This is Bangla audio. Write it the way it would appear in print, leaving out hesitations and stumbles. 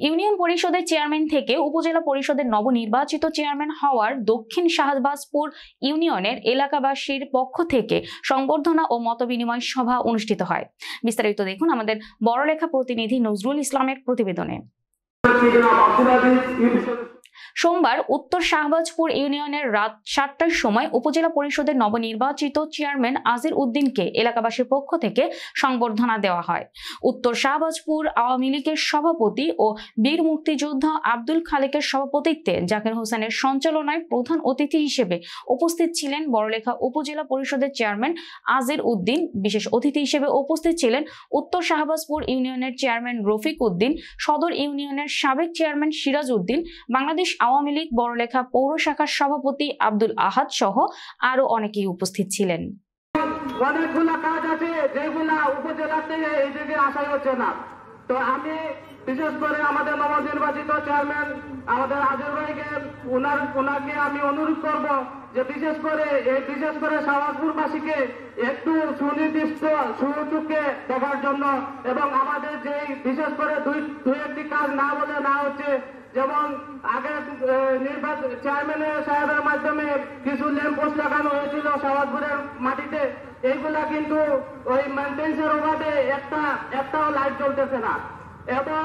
ইউনিয়ন পরিষদের চেয়ারম্যান থেকে উপজেলা পরিষদের নবনির্বাচিত চেয়ারম্যান হওয়ার দক্ষিণ শাহবাজপুর ইউনিয়নের এলাকাবাসীর পক্ষ থেকে সংবর্ধনা ও মতবিনিময় সভা অনুষ্ঠিত হয়। বিস্তারিত দেখুন আমাদের বড়লেখা প্রতিনিধি নজরুল ইসলামের প্রতিবেদনে। সোমবার উত্তর শাহবাজপুর ইউনিয়নের রাত 7টার সময় উপজেলা পরিষদের নবনির্বাচিত চেয়ারম্যান আজির উদ্দিনকে এলাকাবাসীর পক্ষ থেকে সংবর্ধনা দেওয়া হয়। উত্তর শাহবাজপুর আওয়ামী লীগের সভাপতি ও বীর মুক্তিযোদ্ধা আব্দুল খালেকের সভাপতিত্বে জাকির হোসেনের সঞ্চালনায় প্রধান অতিথি হিসেবে উপস্থিত ছিলেন বড়লেখা উপজেলা পরিষদের চেয়ারম্যান আজির উদ্দিন। বিশেষ অতিথি হিসেবে উপস্থিত ছিলেন উত্তর শাহবাজপুর ইউনিয়নের চেয়ারম্যান রফিক উদ্দিন, সদর ইউনিয়নের সাবেক চেয়ারম্যান সিরাজ উদ্দিন, বাংলাদেশ আওয়ামী লীগ বড়লেখা পৌর শাখার সভাপতি আব্দুল আহাদ সহ আরো অনেকেই উপস্থিত ছিলেন। অনেকগুলো কাজ আছে যেগুলা উপজেলা থেকে এই দিকে আসা হচ্ছে না। তো আমি বিশেষ করে আমাদের নবনির্বাচিত চেয়ারম্যান আমাদের আজির ভাইকে ওনাকে আমি অনুরোধ করব যে বিশেষ করে শাহবাজপুরবাসীকে একটু সুনির্দিষ্ট সুযোগে দেখার জন্য, এবং আমাদের যে বিশেষ করে দুই একটি কাজ না বলে না হচ্ছে, যেমন আগে চেয়ারম্যান সাহেবের মাধ্যমে কিছু ল্যাম্প পোস্ট লাগানো হয়েছিল শাহবাজপুরের মাটিতে, এইগুলা কিন্তু ওই মেনটেন্সের অভাবে একটাও লাইট জ্বলতেছে না, এবং